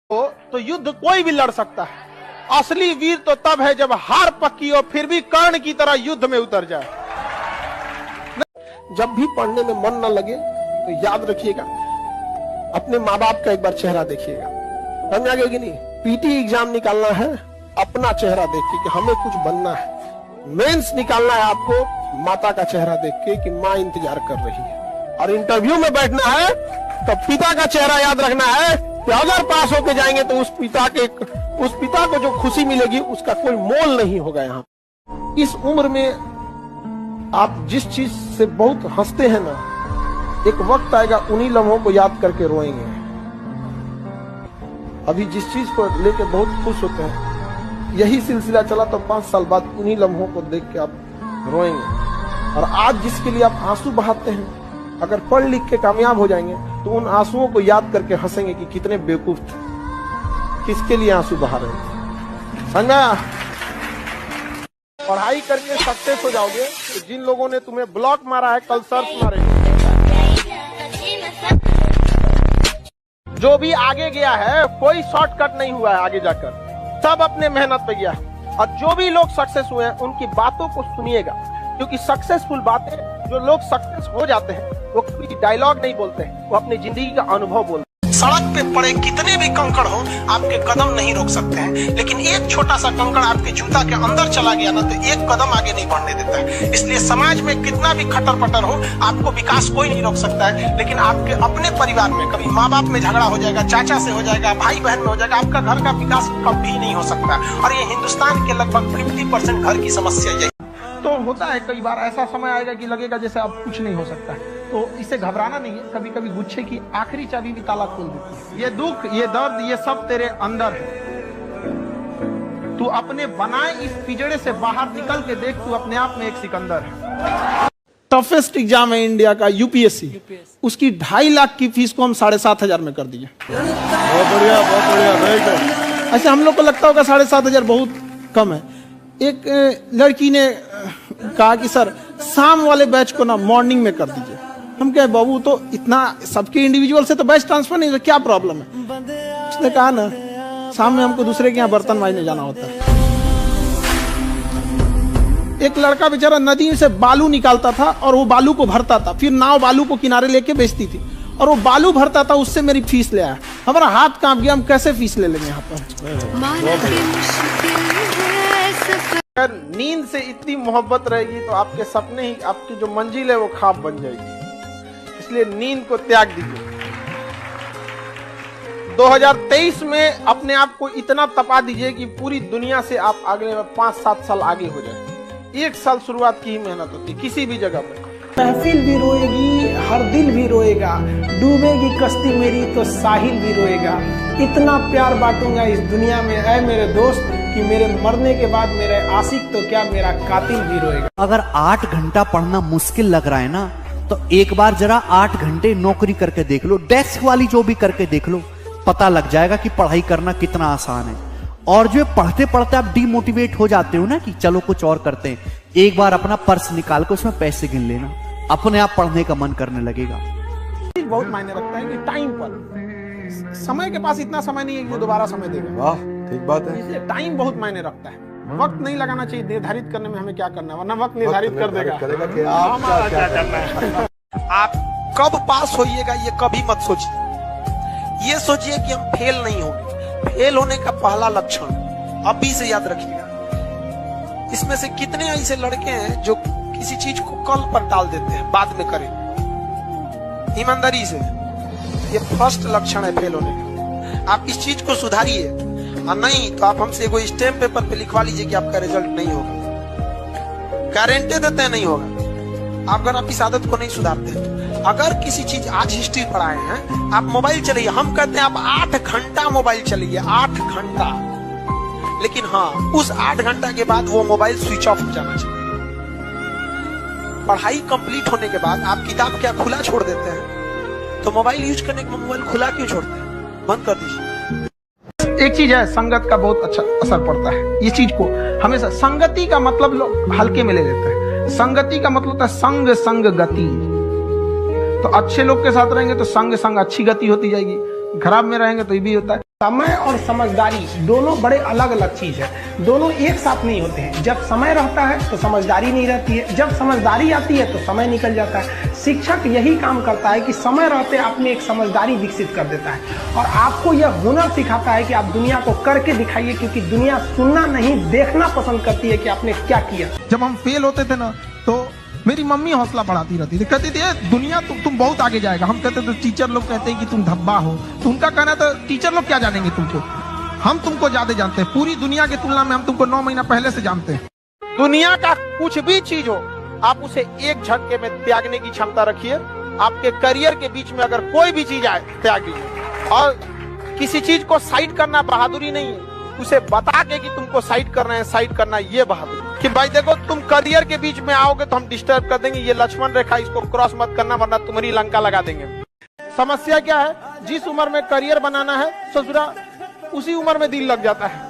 तो युद्ध कोई भी लड़ सकता है। असली वीर तो तब है जब हार पक्की हो फिर भी कर्ण की तरह युद्ध में उतर जाए। जब भी पढ़ने में मन न लगे तो याद रखिएगा, अपने माँ बाप का एक बार चेहरा देखिएगा। समझ आ गया कि नहीं? पीटी एग्जाम निकालना है अपना चेहरा देख के कि हमें कुछ बनना है। मेंस निकालना है आपको माता का चेहरा देख के कि माँ इंतजार कर रही है। और इंटरव्यू में बैठना है तो पिता का चेहरा याद रखना है कि अगर पास होके जाएंगे तो उस पिता को जो खुशी मिलेगी उसका कोई मोल नहीं होगा। यहाँ इस उम्र में आप जिस चीज से बहुत हंसते हैं ना, एक वक्त आएगा उन्हीं लम्हों को याद करके रोएंगे। अभी जिस चीज को लेके बहुत खुश होते हैं, यही सिलसिला चला तो 5 साल बाद उन्हीं लम्हों को देख के आप रोएंगे। और आज जिसके लिए आप आंसू बहाते हैं, अगर पढ़ लिख के कामयाब हो जाएंगे तो उन आंसुओं को याद करके हंसेंगे कि कितने बेवकूफ थे, किसके लिए आंसू बहा रहे थे। समझा? पढ़ाई करके सक्सेस हो जाओगे तो जिन लोगों ने तुम्हें ब्लॉक मारा है कल सर्च मारेंगे। जो भी आगे गया है कोई शॉर्टकट नहीं हुआ है आगे जाकर, सब अपने मेहनत पे गया। और जो भी लोग सक्सेस हुए हैं उनकी बातों को सुनिएगा, क्योंकि सक्सेसफुल बातें, जो लोग सक्सेस हो जाते हैं वो कोई डायलॉग नहीं बोलते हैं, वो अपनी जिंदगी का अनुभव बोलते हैं। सड़क पे पड़े कितने भी कंकड़ हो आपके कदम नहीं रोक सकते हैं, लेकिन एक छोटा सा कंकड़ आपके जूता के अंदर चला गया ना तो एक कदम आगे नहीं बढ़ने देता है। इसलिए समाज में कितना भी खटर पटर हो आपको विकास कोई नहीं रोक सकता है, लेकिन आपके अपने परिवार में कभी माँ बाप में झगड़ा हो जाएगा, चाचा से हो जाएगा, भाई बहन में हो जाएगा, आपका घर का विकास कभी नहीं हो सकता। और ये हिंदुस्तान के लगभग 50% घर की समस्या है। तो होता है कई बार ऐसा समय आएगा कि लगेगा जैसे अब कुछ नहीं हो सकता है, तो इससे घबराना नहीं है। कभी कभी गुच्छे की आखिरी चाबी भी ताला खोल देती है। ये दुख, ये दर्द, ये सब तेरे अंदर है। तू अपने बनाए इस पिंजड़े से बाहर निकल के देख, तू अपने आप में एक सिकंदर है। टफेस्ट एग्जाम है इंडिया का यूपीएससी, उसकी 2.5 लाख की फीस को हम 7,500 में कर दिए। बहुत बढ़िया, बहुत बढ़िया। ऐसे हम लोग को लगता होगा 7,500 बहुत कम है। एक लड़की ने कहा कि सर शाम वाले बैच को ना मॉर्निंग में कर दीजिए। हम कहे बाबू तो इतना सबके इंडिविजुअल से तो बैच ट्रांसफर नहीं है, क्या प्रॉब्लम है? उसने कहा ना शाम में हमको दूसरे के यहाँ बर्तन मांजने जाना होता है। एक लड़का बेचारा नदी से बालू निकालता था और वो बालू को भरता था, फिर नाव बालू को किनारे लेके बेचती थी और वो बालू भरता था, उससे मेरी फीस ले आया। हमारा हाथ कांप गया, हम कैसे फीस ले लेंगे यहाँ पर। अगर नींद से इतनी मोहब्बत रहेगी तो आपके सपने ही, आपकी जो मंजिल है वो ख्वाब बन जाएगी। इसलिए नींद को त्याग दीजिए। 2023 में अपने आप को इतना तपा दीजिए कि पूरी दुनिया से आप अगले 5-7 साल आगे हो जाए। 1 साल शुरुआत की ही मेहनत होती है किसी भी जगह पर। महफिल भी रोएगी, हर दिल भी रोएगा, डूबेगी कश्ती मेरी तो साहिल भी रोएगा। इतना प्यार बांटूंगा इस दुनिया में ऐ मेरे दोस्त कि मेरे मरने के बाद मेरे आशिक तो क्या मेरा कातिल भी रोएगा। अगर 8 घंटा पढ़ना मुश्किल लग रहा है ना, तो एक बार जरा 8 घंटे नौकरी करके देख लो, डेस्क वाली जो भी करके देख लो, पता लग जाएगा कि पढ़ाई करना कितना आसान है। और जो पढ़ते पढ़ते आप डिमोटिवेट हो जाते हो ना कि चलो कुछ और करते हैं, एक बार अपना पर्स निकाल कर उसमें पैसे गिन लेना, अपने आप पढ़ने का मन करने लगेगा। बहुत मायने रखता है कि टाइम पर, समय के पास इतना समय नहीं है कि दोबारा समय देगा। वाह, ठीक बात है। इसलिए टाइम बहुत मायने रखता है। वक्त नहीं लगाना चाहिए निर्धारित करने में हमें क्या करना है, वरना वक्त निर्धारित कर देगा कि आप क्या करना है। आप कब पास होइएगा ये कभी मत सोचिए। ये सोचिए कि हम फेल नहीं होंगे। फेल होने का पहला लक्षण अभी से याद रखिएगा। इसमें से कितने ऐसे लड़के हैं जो किसी चीज को कल पर टाल देते हैं, बाद में करें। ईमानदारी से, ये फर्स्ट लक्षण है फेल होने का। आप इस चीज को सुधारिए, और नहीं तो आप हमसे कोई स्टैम्प पेपर पे लिखवा लीजिए कि आपका रिजल्ट नहीं होगा। गारंटी देते हैं नहीं होगा। आप अगर आप इस आदत को नहीं सुधारते तो अगर किसी चीज, आज हिस्ट्री पढ़ाए हैं, आप मोबाइल चलाइए। हम कहते हैं आप 8 घंटा मोबाइल चलाइए, 8 घंटा। लेकिन हाँ, उस 8 घंटा के बाद वो मोबाइल स्विच ऑफ हो जाना चाहिए। पढ़ाई कंप्लीट होने के बाद आप किताब क्या खुला छोड़ देते हैं? तो मोबाइल यूज करने के मोबाइल खुला क्यों छोड़ते हैं? बंद कर दीजिए। एक चीज है, संगत का बहुत अच्छा असर पड़ता है। ये चीज को हमेशा, संगति का मतलब लोग हल्के में ले लेते हैं। संगति का मतलब होता है संग संग गति। तो अच्छे लोग के साथ रहेंगे तो संग संग अच्छी गति होती जाएगी, खराब में रहेंगे तो ये भी होता है। समय और समझदारी दोनों बड़े अलग अलग चीज है, दोनों एक साथ नहीं होते हैं। जब समय रहता है तो समझदारी नहीं रहती है, जब समझदारी आती है तो समय निकल जाता है। शिक्षक यही काम करता है कि समय रहते आप में एक समझदारी विकसित कर देता है और आपको यह हुनर सिखाता है कि आप दुनिया को करके दिखाइए, क्योंकि दुनिया सुनना नहीं देखना पसंद करती है कि आपने क्या किया। जब हम फेल होते थे ना तो मेरी मम्मी हौसला बढ़ाती रहती थी, कहती थी दुनिया तुम बहुत आगे जाएगा। हम कहते थे टीचर लोग कहते हैं कि तुम धब्बा हो, तो उनका कहना था टीचर लोग क्या जानेंगे तुमको, हम तुमको ज्यादा जानते हैं, पूरी दुनिया की तुलना में हम तुमको 9 महीना पहले से जानते हैं। दुनिया का कुछ भी चीज हो आप उसे एक झटके में त्यागने की क्षमता रखिए। आपके करियर के बीच में अगर कोई भी चीज आए त्याग दीजिए। और किसी चीज को साइड करना बहादुरी नहीं है, उसे बता के कि तुमको साइड करना है, साइड करना ये बहादुरी कि भाई देखो तुम करियर के बीच में आओगे तो हम डिस्टर्ब कर देंगे, ये लक्ष्मण रेखा इसको क्रॉस मत करना वरना तुम्हारी लंका लगा देंगे। समस्या क्या है, जिस उम्र में करियर बनाना है ससुरा उसी उम्र में दिल लग जाता है।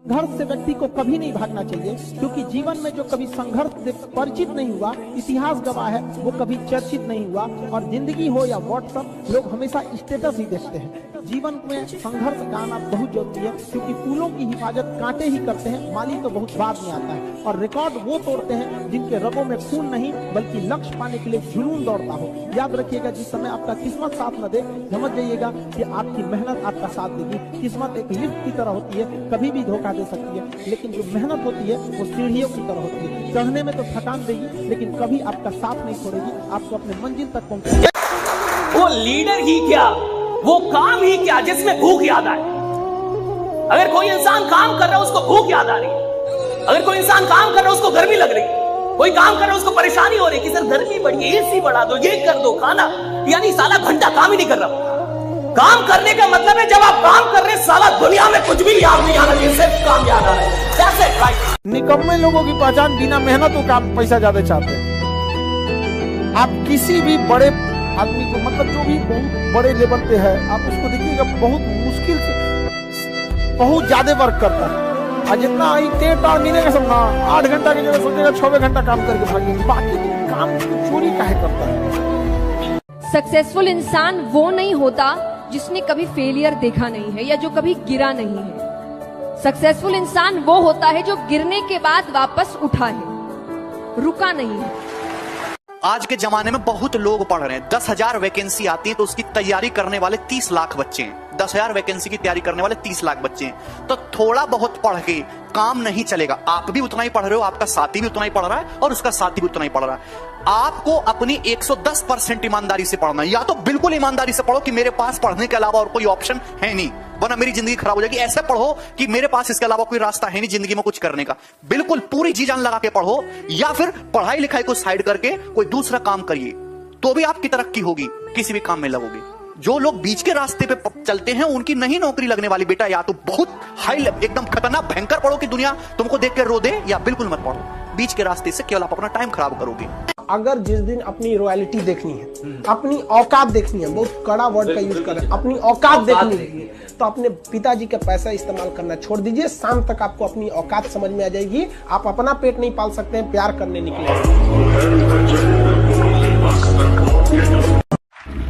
संघर्ष से व्यक्ति को कभी नहीं भागना चाहिए, क्योंकि जीवन में जो कभी संघर्ष से परिचित नहीं हुआ, इतिहास गवाह है, वो कभी चर्चित नहीं हुआ। और जिंदगी हो या व्हाट्सएप, लोग हमेशा स्टेटस ही देखते हैं। जीवन में संघर्ष का आना बहुत जरूरी है, क्योंकि फूलों की हिफाजत कांटे ही करते हैं, माली तो बहुत बाद में आता है। और रिकॉर्ड वो तोड़ते हैं जिनके रगों में खून नहीं बल्कि लक्ष्य पाने के लिए जुनून दौड़ता हो। याद रखिएगा, जिस समय आपका किस्मत साथ न दे समझ जाइएगा कि आपकी मेहनत आपका साथ देगी। किस्मत एक लिफ्ट की तरह होती है, कभी भी धोखा दे सकती है, लेकिन जो मेहनत होती है वो सीढ़ियों की तरह होती है। चढ़ने में तो थकान देगी लेकिन कभी आपका साथ नहीं छोड़ेगी, आपको अपने मंजिल तक पहुंचाएगी। वो लीडर ही क्या, वो काम ही क्या जिसमें भूख याद आए। अगर कोई इंसान काम कर रहा है उसको भूख याद आ रही है, अगर कोई इंसान काम कर रहा है उसको गर्मी लग रही है, कोई काम कर रहा है उसको परेशानी हो रही है कि सर गर्मी बढ़ी है, एसी बढ़ा दो, ये कर दो, खाना, यानी साला घंटा काम ही नहीं कर रहा। काम करने का मतलब है जब आप काम कर रहे हैं साला दुनिया में कुछ भी याद नहीं आना चाहिए, सिर्फ काम याद आ रहा है। That's it, right? निकम्मे लोगों की पहचान बिना मेहनत और काम पैसा ज्यादा चाहते हैं। आप किसी भी बड़े आदमी को, मतलब जो भी बहुत बड़े लेवल पे है, आप उसको देखिएगा बहुत मुश्किल से बहुत ज्यादा वर्क करता है। और जितना टेट मिलेगा सब ना 8 घंटा की जगह सोचेगा 6 घंटा काम करके भागेंगे, बाकी काम चोरी काहे करता है। सक्सेसफुल इंसान वो नहीं होता जिसने कभी फेलियर देखा नहीं है या जो कभी गिरा नहीं है। सक्सेसफुल इंसान वो होता है जो गिरने के बाद वापस उठा है, रुका नहीं है। आज के जमाने में बहुत लोग पढ़ रहे हैं। 10,000 वैकेंसी आती है तो उसकी तैयारी करने वाले 30 लाख बच्चे हैं। 10,000 वैकेंसी की तैयारी करने वाले 30 लाख बच्चे हैं। तो थोड़ा बहुत पढ़ के काम नहीं चलेगा। आप भी उतना ही पढ़ रहे हो, आपका साथी भी उतना ही पढ़ रहा है और उसका साथी भी उतना ही पढ़ रहा है। आपको अपनी 110% ईमानदारी से पढ़ना है। या तो बिल्कुल ईमानदारी से पढ़ो कि मेरे पास पढ़ने के अलावा और कोई ऑप्शन है नहीं, वरना मेरी जिंदगी खराब हो जाएगी। ऐसे पढ़ो कि मेरे पास इसके अलावा कोई रास्ता है नहीं जिंदगी में कुछ करने का। बिल्कुल पूरी जी जान लगा के पढ़ो, या फिर पढ़ाई लिखाई को साइड करके कोई दूसरा काम करिए, तो भी आपकी तरक्की होगी, किसी भी काम में लगोगे। जो लोग बीच के रास्ते पे चलते हैं उनकी नहीं नौकरी लगने वाली। बेटा या तो बहुत हाई एकदम खतरनाक भयंकर पढ़ो कि दुनिया तुमको देख के रो दे, या बिल्कुल मत पढ़ो। बीच के रास्ते से केवल आप अपना टाइम खराब करोगे। अगर जिस दिन अपनी रॉयल्टी देखनी है, अपनी औकात देखनी है, बहुत कड़ा वर्ड का यूज कर रहे हैं, अपनी औकात देखनी है, तो अपने पिताजी का पैसा इस्तेमाल करना छोड़ दीजिए। शाम तक आपको अपनी औकात समझ में आ जाएगी। आप अपना पेट नहीं पाल सकते हैं, प्यार करने निकले।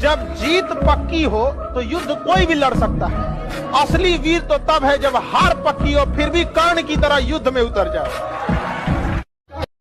जब जीत पक्की हो तो युद्ध कोई भी लड़ सकता है। असली वीर तो तब है जब हार पक्की हो फिर भी कर्ण की तरह युद्ध में उतर जाए।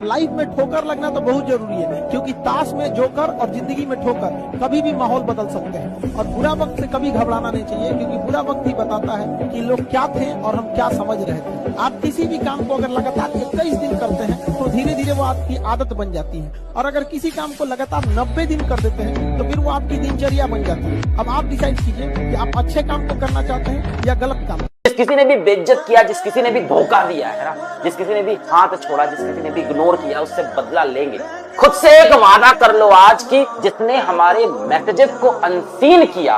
लाइफ में ठोकर लगना तो बहुत जरूरी है, क्योंकि ताश में जोकर और जिंदगी में ठोकर कभी भी माहौल बदल सकते हैं। और बुरा वक्त से कभी घबराना नहीं चाहिए, क्योंकि बुरा वक्त ही बताता है कि लोग क्या थे और हम क्या समझ रहे थे। आप किसी भी काम को अगर लगातार 21 दिन करते हैं तो धीरे धीरे वो आपकी आदत बन जाती है, और अगर किसी काम को लगातार 90 दिन कर देते हैं तो फिर वो आपकी दिनचर्या बन जाती है। अब आप डिसाइड कीजिए कि आप अच्छे काम को करना चाहते हैं या गलत काम। जिस किसी ने भी बेइज्जत किया, जिस किसी ने भी धोखा दिया है ना, जिस किसी ने भी हाथ छोड़ा, जिस किसी ने भी इग्नोर किया, उससे बदला लेंगे। खुद से एक वादा कर लो आज की, जिसने हमारे मैसेजेस को अनसीन किया,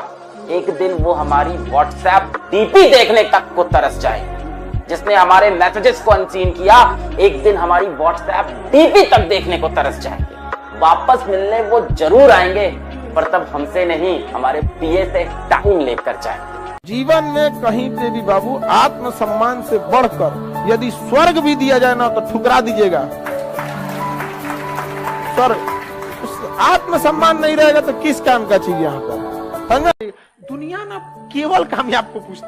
एक दिन वो हमारी व्हाट्सएप डीपी देखने तक को तरस जाएंगे। जिसने हमारे मैसेजेस को अनसीन किया, एक दिन हमारी व्हाट्सएप डीपी तक देखने को तरस जाएंगे। वापस मिलने वो जरूर आएंगे, पर तब हमसे नहीं, हमारे पीए से टाइम लेकर जाएंगे। जीवन में कहीं पे भी बाबू आत्मसम्मान से बढ़कर यदि स्वर्ग भी दिया जाए ना तो ठुकरा दीजिएगा। सर, उस आत्मसम्मान नहीं रहेगा तो किस काम का चीज यहाँ पर? समझे? दुनिया ना केवल कामयाब को पूछती